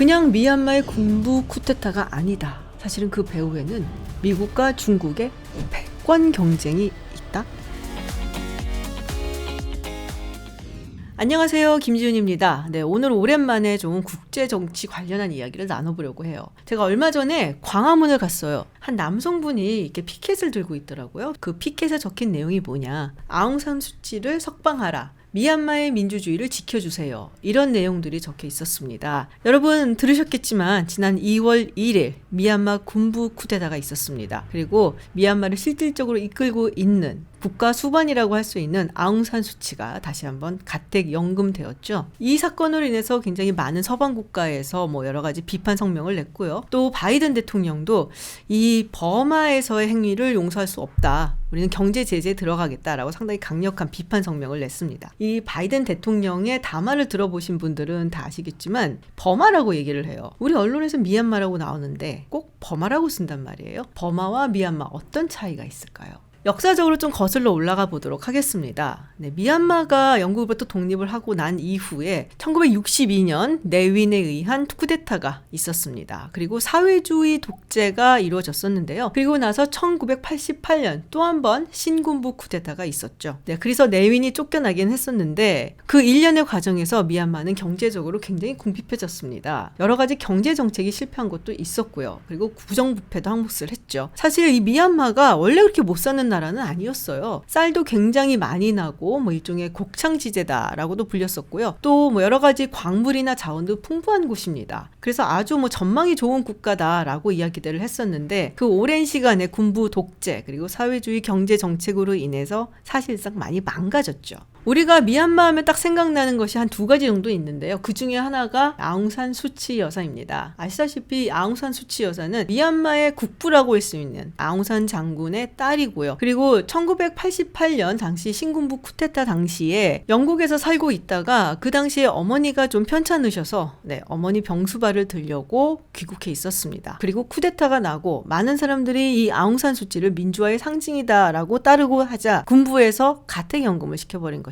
그냥 미얀마의 군부 쿠데타가 아니다. 사실은 그 배후에는 미국과 중국의 패권 경쟁이 있다. 안녕하세요, 김지윤입니다. 네, 오늘 오랜만에 좀 국제정치 관련한 이야기를 나눠보려고 해요. 제가 얼마 전에 광화문을 갔어요. 한 남성분이 이렇게 피켓을 들고 있더라고요. 그 피켓에 적힌 내용이 뭐냐, 아웅산 수치를 석방하라, 미얀마의 민주주의를 지켜주세요, 이런 내용들이 적혀 있었습니다. 여러분 들으셨겠지만 지난 2월 1일 미얀마 군부 쿠데타가 있었습니다. 그리고 미얀마를 실질적으로 이끌고 있는 국가 수반이라고 할 수 있는 아웅산 수치가 다시 한번 가택 연금되었죠. 이 사건으로 인해서 굉장히 많은 서방 국가에서 여러 가지 비판 성명을 냈고요. 또 바이든 대통령도 이 버마에서의 행위를 용서할 수 없다, 우리는 경제 제재에 들어가겠다라고 상당히 강력한 비판 성명을 냈습니다. 이 바이든 대통령의 담화를 들어보신 분들은 다 아시겠지만 버마라고 얘기를 해요. 우리 언론에서 미얀마라고 나오는데 꼭 버마라고 쓴단 말이에요. 버마와 미얀마 어떤 차이가 있을까요? 역사적으로 좀 거슬러 올라가 보도록 하겠습니다. 네, 미얀마가 영국으로부터 독립을 하고 난 이후에 1962년 내윈에 의한 쿠데타가 있었습니다. 그리고 사회주의 독재가 이루어졌었는데요. 그리고 나서 1988년 또 한 번 신군부 쿠데타가 있었죠. 네, 그래서 내윈이 쫓겨나긴 했었는데 그 일련의 과정에서 미얀마는 경제적으로 굉장히 궁핍해졌습니다. 여러 가지 경제 정책이 실패한 것도 있었고요. 그리고 부정부패도 한몫을 했죠. 사실 이 미얀마가 원래 그렇게 못 사는 나라는 아니었어요. 쌀도 굉장히 많이 나고 일종의 곡창지대다라고도 불렸었고요. 또 여러 가지 광물이나 자원도 풍부한 곳입니다. 그래서 아주 전망이 좋은 국가다라고 이야기들을 했었는데 그 오랜 시간의 군부 독재 그리고 사회주의 경제 정책으로 인해서 사실상 많이 망가졌죠. 우리가 미얀마 하면 딱 생각나는 것이 한 두 가지 정도 있는데요. 그 중에 하나가 아웅산 수치 여사입니다. 아시다시피 아웅산 수치 여사는 미얀마의 국부라고 할 수 있는 아웅산 장군의 딸이고요. 그리고 1988년 당시 신군부 쿠데타 당시에 영국에서 살고 있다가 그 당시에 어머니가 좀 편찮으셔서 어머니 병수발을 들려고 귀국해 있었습니다. 그리고 쿠데타가 나고 많은 사람들이 이 아웅산 수치를 민주화의 상징이다라고 따르고 하자 군부에서 가택연금을 시켜버린 것이죠.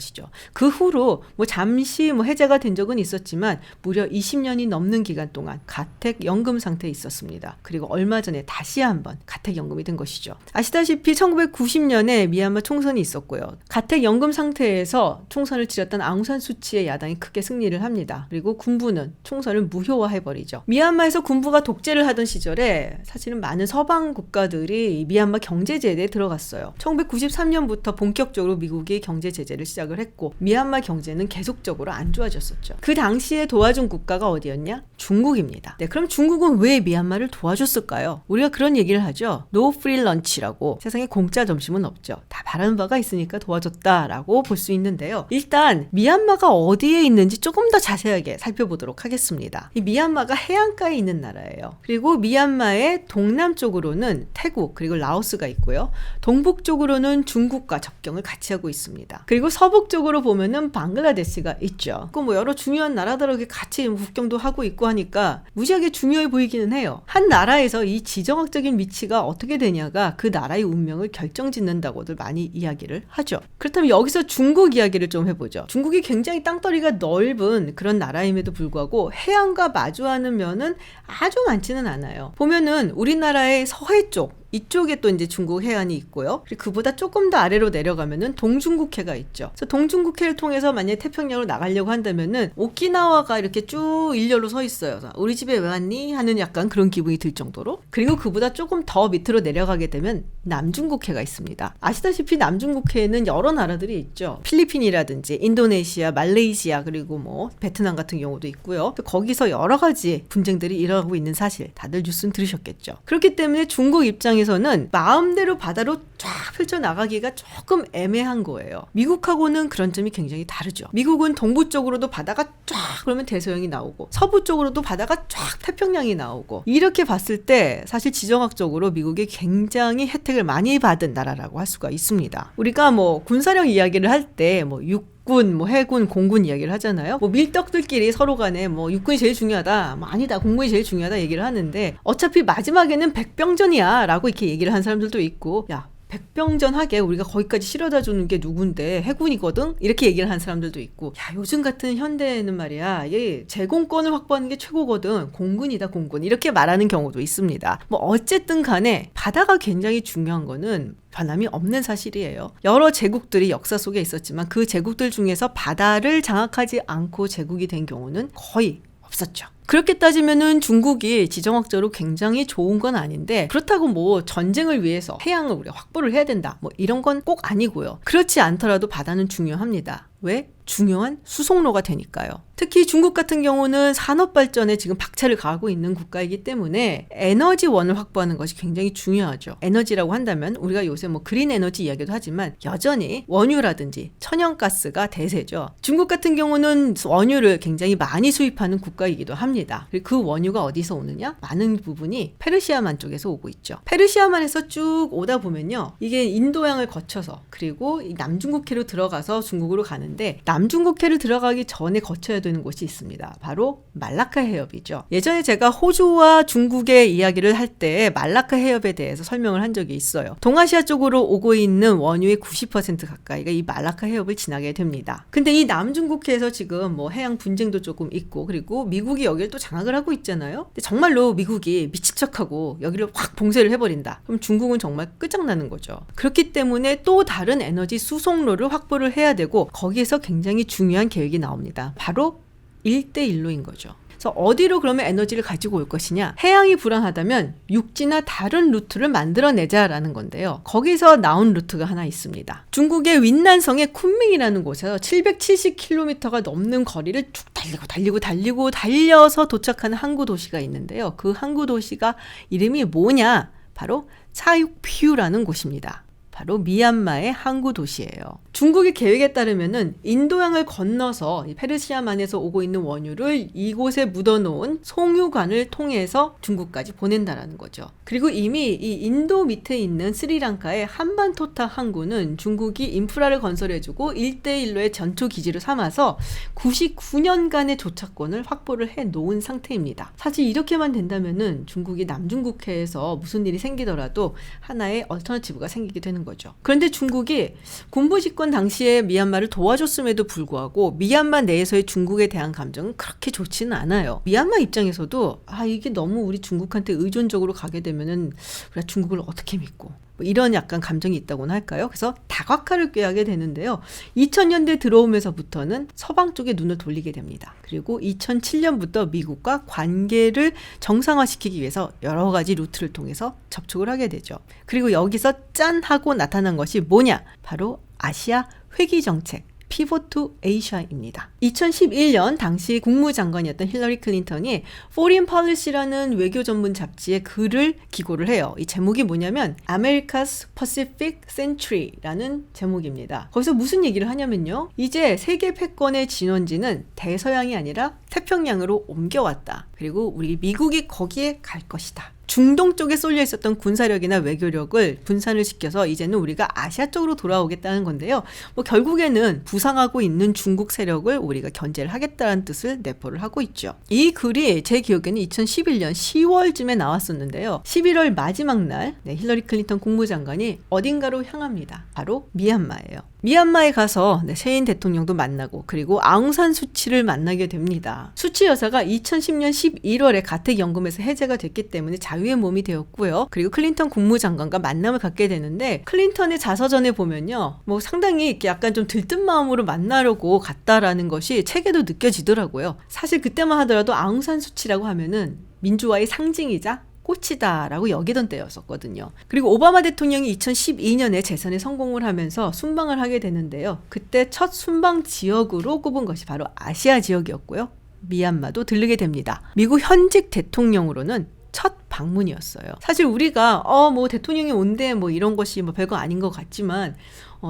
그 후로 잠시 해제가 된 적은 있었지만 무려 20년이 넘는 기간 동안 가택연금 상태에 있었습니다. 그리고 얼마 전에 다시 한번 가택연금이 된 것이죠. 아시다시피 1990년에 미얀마 총선이 있었고요. 가택연금 상태에서 총선을 치렀던 아웅산 수치의 야당이 크게 승리를 합니다. 그리고 군부는 총선을 무효화해버리죠. 미얀마에서 군부가 독재를 하던 시절에 사실은 많은 서방 국가들이 미얀마 경제 제재에 들어갔어요. 1993년부터 본격적으로 미국이 경제 제재를 시작을 했고 미얀마 경제는 계속적으로 안 좋아졌었죠. 그 당시에 도와준 국가가 어디였냐? 중국입니다. 네, 그럼 중국은 왜 미얀마를 도와줬을까요? 우리가 그런 얘기를 하죠. No free lunch라고. 세상에 공짜 점심은 없죠. 다 바라는 바가 있으니까 도와줬다라고 볼 수 있는데요. 일단 미얀마가 어디에 있는지 조금 더 자세하게 살펴보도록 하겠습니다. 이 미얀마가 해안가에 있는 나라예요. 그리고 미얀마의 동남쪽으로는 태국 그리고 라오스가 있고요. 동북쪽으로는 중국과 접경을 같이 하고 있습니다. 그리고 서북쪽으로 보면은 방글라데시가 있죠. 그 여러 중요한 나라들하고 같이 국경도 하고 있고 하니까 무지하게 중요해 보이기는 해요. 한 나라에서 이 지정학적인 위치가 어떻게 되냐가 그 나라의 운명을 결정짓는다고들 많이 이야기를 하죠. 그렇다면 여기서 중국 이야기를 좀 해보죠. 중국이 굉장히 땅덩이가 넓은 그런 나라임에도 불구하고 해안과 마주하는 면은 아주 많지는 않아요. 보면은 우리나라의 서해 쪽 이쪽에 또 이제 중국 해안이 있고요. 그리고 그보다 조금 더 아래로 내려가면은 동중국해가 있죠. 그래서 동중국해를 통해서 만약에 태평양으로 나가려고 한다면은 오키나와가 이렇게 쭉 일렬로 서 있어요. 우리 집에 왜 왔니? 하는 약간 그런 기분이 들 정도로. 그리고 그보다 조금 더 밑으로 내려가게 되면 남중국해가 있습니다. 아시다시피 남중국해에는 여러 나라들이 있죠. 필리핀이라든지 인도네시아, 말레이시아 그리고 베트남 같은 경우도 있고요. 거기서 여러 가지 분쟁들이 일어나고 있는 사실 다들 뉴스는 들으셨겠죠. 그렇기 때문에 중국 입장에서는 마음대로 바다로 쫙 펼쳐나가기가 조금 애매한 거예요. 미국하고는 그런 점이 굉장히 다르죠. 미국은 동부 쪽으로도 바다가 쫙 그러면 대서양이 나오고 서부 쪽으로도 바다가 쫙 태평양이 나오고 이렇게 봤을 때 사실 지정학적으로 미국이 굉장히 혜택을 많이 받은 나라라고 할 수가 있습니다. 우리가 군사력 이야기를 할 때 육군, 해군, 공군 이야기를 하잖아요. 밀떡들끼리 서로 간에 육군이 제일 중요하다, 아니다, 공군이 제일 중요하다 얘기를 하는데 어차피 마지막에는 백병전이야 라고 이렇게 얘기를 한 사람들도 있고, 야, 백병전하게 우리가 거기까지 실어다 주는 게 누군데 해군이거든? 이렇게 얘기를 하는 사람들도 있고, 야, 요즘 같은 현대에는 말이야, 이게 제공권을 확보하는 게 최고거든. 공군이다, 공군. 이렇게 말하는 경우도 있습니다. 뭐 어쨌든 간에 바다가 굉장히 중요한 거는 변함이 없는 사실이에요. 여러 제국들이 역사 속에 있었지만 그 제국들 중에서 바다를 장악하지 않고 제국이 된 경우는 거의 없었죠. 그렇게 따지면은 중국이 지정학적으로 굉장히 좋은 건 아닌데, 그렇다고 뭐 전쟁을 위해서 해양을 우리가 확보를 해야 된다, 뭐 이런 건 꼭 아니고요. 그렇지 않더라도 바다는 중요합니다. 왜? 중요한 수송로가 되니까요. 특히 중국 같은 경우는 산업 발전에 지금 박차를 가하고 있는 국가이기 때문에 에너지원을 확보하는 것이 굉장히 중요하죠. 에너지라고 한다면 우리가 요새 뭐 그린 에너지 이야기도 하지만 여전히 원유라든지 천연가스가 대세죠. 중국 같은 경우는 원유를 굉장히 많이 수입하는 국가이기도 합니다. 그리고 그 원유가 어디서 오느냐? 많은 부분이 페르시아만 쪽에서 오고 있죠. 페르시아만에서 쭉 오다 보면요, 이게 인도양을 거쳐서 그리고 남중국해로 들어가서 중국으로 가는데, 남중국해를 들어가기 전에 거쳐야 되는 곳이 있습니다. 바로 말라카 해협이죠. 예전에 제가 호주와 중국의 이야기를 할 때 말라카 해협에 대해서 설명을 한 적이 있어요. 동아시아 쪽으로 오고 있는 원유의 90% 가까이가 이 말라카 해협을 지나게 됩니다. 근데 이 남중국해에서 지금 뭐 해양 분쟁도 조금 있고, 그리고 미국이 여기를 또 장악을 하고 있잖아요. 근데 정말로 미국이 미친 척하고 여기를 확 봉쇄를 해버린다. 그럼 중국은 정말 끝장나는 거죠. 그렇기 때문에 또 다른 에너지 수송로를 확보를 해야 되고, 거기에서 굉장히 중요한 계획이 나옵니다. 바로 1대1로인 거죠. 그래서 어디로 그러면 에너지를 가지고 올 것이냐? 해양이 불안하다면 육지나 다른 루트를 만들어내자라는 건데요. 거기서 나온 루트가 하나 있습니다. 중국의 윈난성의 쿤밍이라는 곳에서 770km가 넘는 거리를 쭉 달려서 도착하는 항구 도시가 있는데요. 그 항구 도시가 이름이 뭐냐? 바로 차육퓨라는 곳입니다. 바로 미얀마의 항구 도시예요. 중국의 계획에 따르면은 인도양을 건너서 페르시아만에서 오고 있는 원유를 이곳에 묻어놓은 송유관을 통해서 중국까지 보낸다라는 거죠. 그리고 이미 이 인도 밑에 있는 스리랑카의 한반토타 항구는 중국이 인프라를 건설해주고 1대1로의 전초 기지를 삼아서 99년간의 조차권을 확보를 해놓은 상태입니다. 사실 이렇게만 된다면은 중국이 남중국해에서 무슨 일이 생기더라도 하나의 얼터너티브가 생기게 되는 거죠. 그런데 중국이 군부 집권 당시에 미얀마를 도와줬음에도 불구하고 미얀마 내에서의 중국에 대한 감정은 그렇게 좋지는 않아요. 미얀마 입장에서도 이게 너무 우리 중국한테 의존적으로 가게 되면은 우리가 중국을 어떻게 믿고, 뭐 이런 약간 감정이 있다고나 할까요? 그래서 다각화를 꾀하게 되는데요. 2000년대 들어오면서부터는 서방 쪽에 눈을 돌리게 됩니다. 그리고 2007년부터 미국과 관계를 정상화시키기 위해서 여러 가지 루트를 통해서 접촉을 하게 되죠. 그리고 여기서 짠 하고 나타난 것이 뭐냐? 바로 아시아 회귀 정책. Pivot to Asia입니다. 2011년 당시 국무장관이었던 힐러리 클린턴이 Foreign Policy라는 외교 전문 잡지에 글을 기고를 해요. 이 제목이 뭐냐면 America's Pacific Century라는 제목입니다. 거기서 무슨 얘기를 하냐면요. 이제 세계 패권의 진원지는 대서양이 아니라 태평양으로 옮겨왔다. 그리고 우리 미국이 거기에 갈 것이다. 중동 쪽에 쏠려 있었던 군사력이나 외교력을 분산을 시켜서 이제는 우리가 아시아 쪽으로 돌아오겠다는 건데요. 뭐 결국에는 부상하고 있는 중국 세력을 우리가 견제를 하겠다는 뜻을 내포를 하고 있죠. 이 글이 제 기억에는 2011년 10월쯤에 나왔었는데요. 11월 마지막 날 힐러리 클린턴 국무장관이 어딘가로 향합니다. 바로 미얀마예요. 미얀마에 가서 세인 대통령도 만나고, 그리고 아웅산 수치를 만나게 됩니다. 수치 여사가 2010년 11월에 가택연금에서 해제가 됐기 때문에 자유의 몸이 되었고요. 그리고 클린턴 국무장관과 만남을 갖게 되는데, 클린턴의 자서전에 보면요, 뭐 상당히 이렇게 약간 좀 들뜬 마음으로 만나려고 갔다라는 것이 책에도 느껴지더라고요. 사실 그때만 하더라도 아웅산 수치라고 하면은 민주화의 상징이자 꽃이다라고 여기던 때였었거든요. 그리고 오바마 대통령이 2012년에 재선에 성공을 하면서 순방을 하게 되는데요. 그때 첫 순방 지역으로 꼽은 것이 바로 아시아 지역이었고요. 미얀마도 들르게 됩니다. 미국 현직 대통령으로는 첫 방문이었어요. 사실 우리가 뭐 대통령이 온대 뭐 이런 것이 뭐 별거 아닌 것 같지만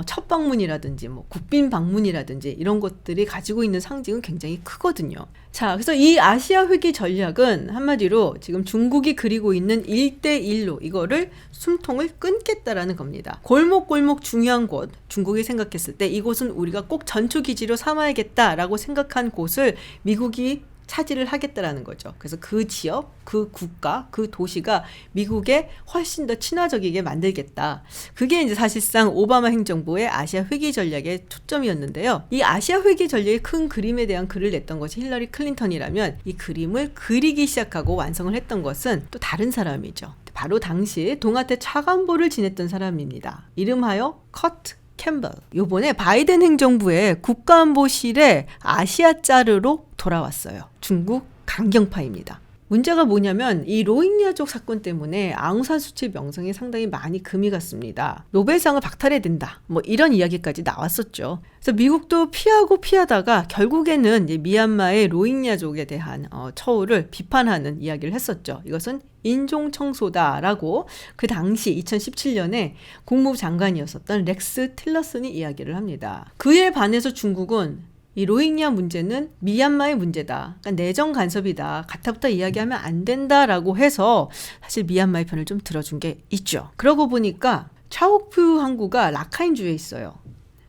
첫 방문이라든지 뭐 국빈 방문이라든지 이런 것들이 가지고 있는 상징은 굉장히 크거든요. 자, 그래서 이 아시아 회귀 전략은 한마디로 지금 중국이 그리고 있는 1대1로 이거를 숨통을 끊겠다라는 겁니다. 골목골목 중요한 곳, 중국이 생각했을 때 이곳은 우리가 꼭 전초기지로 삼아야겠다라고 생각한 곳을 미국이 차지를 하겠다라는 거죠. 그래서 그 지역, 그 국가, 그 도시가 미국에 훨씬 더 친화적이게 만들겠다. 그게 이제 사실상 오바마 행정부의 아시아 회귀 전략의 초점이었는데요. 이 아시아 회귀 전략의 큰 그림에 대한 글을 냈던 것이 힐러리 클린턴이라면 이 그림을 그리기 시작하고 완성을 했던 것은 또 다른 사람이죠. 바로 당시 동아태 차관보를 지냈던 사람입니다. 이름하여 커트 캠벨. 요번에 바이든 행정부의 국가안보실의 아시아 자르로 돌아왔어요. 중국 강경파입니다. 문제가 뭐냐면 이 로힝야족 사건 때문에 아웅산수치 명성이 상당히 많이 금이 갔습니다. 노벨상을 박탈해야 된다. 뭐 이런 이야기까지 나왔었죠. 그래서 미국도 피하다가 결국에는 미얀마의 로힝야족에 대한 처우를 비판하는 이야기를 했었죠. 이것은 인종청소다라고 그 당시 2017년에 국무부 장관이었었던 렉스 틸러슨이 이야기를 합니다. 그에 반해서 중국은 이 로힝야 문제는 미얀마의 문제다. 그러니까 내정 간섭이다. 가타부타 이야기하면 안 된다라고 해서 사실 미얀마의 편을 좀 들어준 게 있죠. 그러고 보니까 차옥푸 항구가 라카인주에 있어요.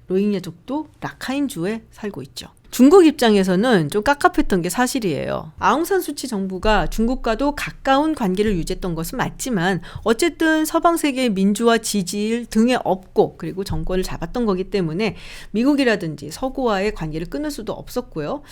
로힝야족도 라카인주에 살고 있죠. 중국 입장에서는 좀 깝깝했던 게 사실이에요. 아웅산수치 정부가 중국과도 가까운 관계를 유지했던 것은 맞지만 어쨌든 서방 세계의 민주화 지지를 등에 업고 그리고 정권을 잡았던 거기 때문에 미국이라든지 서구와의 관계를 끊을 수도 없었고요.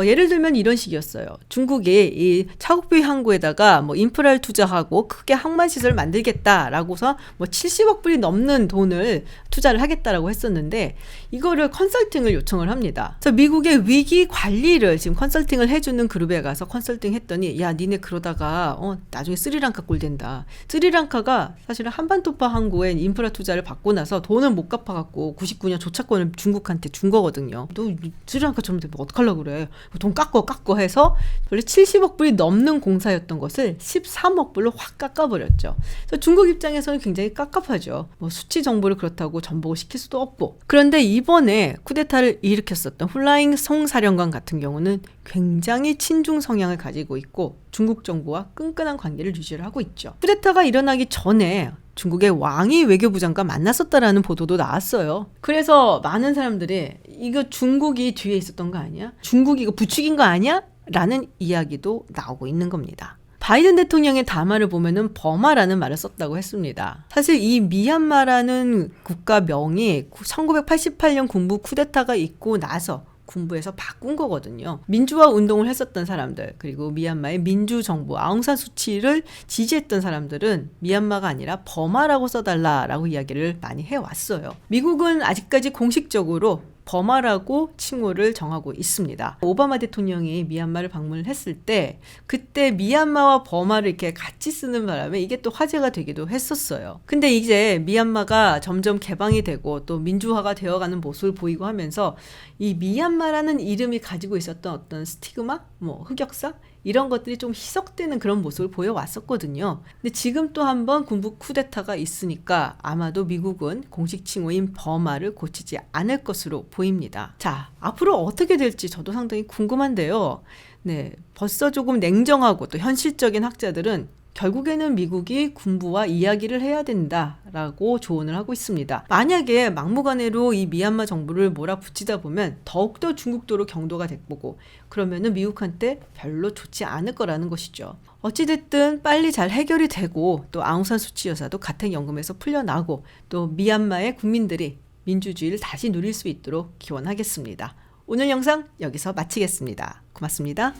예를 들면 이런 식이었어요. 중국이 이 차옥뷰 항구에다가 뭐 인프라를 투자하고 크게 항만시설 만들겠다라고서 뭐 70억 불이 넘는 돈을 투자를 하겠다라고 했었는데 이거를 컨설팅을 요청을 합니다. 그래서 미국의 위기 관리를 지금 컨설팅을 해주는 그룹에 가서 컨설팅 했더니 야 니네 그러다가 나중에 스리랑카 꼴 된다. 스리랑카가 사실은 한반도파 항구에 인프라 투자를 받고 나서 돈을 못 갚아갖고 99년 조차권을 중국한테 준 거거든요. 너 스리랑카처럼 되면 어떡하려고 그래. 돈 깎어 해서 원래 70억 불이 넘는 공사였던 것을 13억 불로 확 깎아버렸죠. 그래서 중국 입장에서는 굉장히 깝깝하죠. 뭐 수치 정보를 그렇다고 전복을 시킬 수도 없고. 그런데 이번에 쿠데타를 일으켰었던 플라잉 성사령관 같은 경우는 굉장히 친중 성향을 가지고 있고 중국 정부와 끈끈한 관계를 유지를 하고 있죠. 쿠데타가 일어나기 전에 중국의 왕이 외교부장과 만났었다라는 보도도 나왔어요. 그래서 많은 사람들이 이거 중국이 뒤에 있었던 거 아니야? 중국이 이거 부추긴 거 아니야? 라는 이야기도 나오고 있는 겁니다. 바이든 대통령의 담화를 보면은 버마라는 말을 썼다고 했습니다. 사실 이 미얀마라는 국가명이 1988년 군부 쿠데타가 있고 나서 군부에서 바꾼 거거든요. 민주화 운동을 했었던 사람들 그리고 미얀마의 민주정부 아웅산수치를 지지했던 사람들은 미얀마가 아니라 버마라고 써달라라고 이야기를 많이 해왔어요. 미국은 아직까지 공식적으로 버마라고 칭호를 정하고 있습니다. 오바마 대통령이 미얀마를 방문을 했을 때 그때 미얀마와 버마를 이렇게 같이 쓰는 바람에 이게 또 화제가 되기도 했었어요. 근데 이제 미얀마가 점점 개방이 되고 또 민주화가 되어가는 모습을 보이고 하면서 이 미얀마라는 이름이 가지고 있었던 어떤 스티그마, 뭐 흑역사 이런 것들이 좀 희석되는 그런 모습을 보여왔었거든요. 근데 지금 또 한번 군부 쿠데타가 있으니까 아마도 미국은 공식 칭호인 버마를 고치지 않을 것으로 보입니다. 자, 앞으로 어떻게 될지 저도 상당히 궁금한데요. 네, 벌써 조금 냉정하고 또 현실적인 학자들은 결국에는 미국이 군부와 이야기를 해야 된다라고 조언을 하고 있습니다. 만약에 막무가내로 이 미얀마 정부를 몰아붙이다 보면 더욱더 중국도로 경도가 될 거고 그러면은 미국한테 별로 좋지 않을 거라는 것이죠. 어찌됐든 빨리 잘 해결이 되고 또 아웅산수치 여사도 가택연금에서 풀려나고 또 미얀마의 국민들이 민주주의를 다시 누릴 수 있도록 기원하겠습니다. 오늘 영상 여기서 마치겠습니다. 고맙습니다.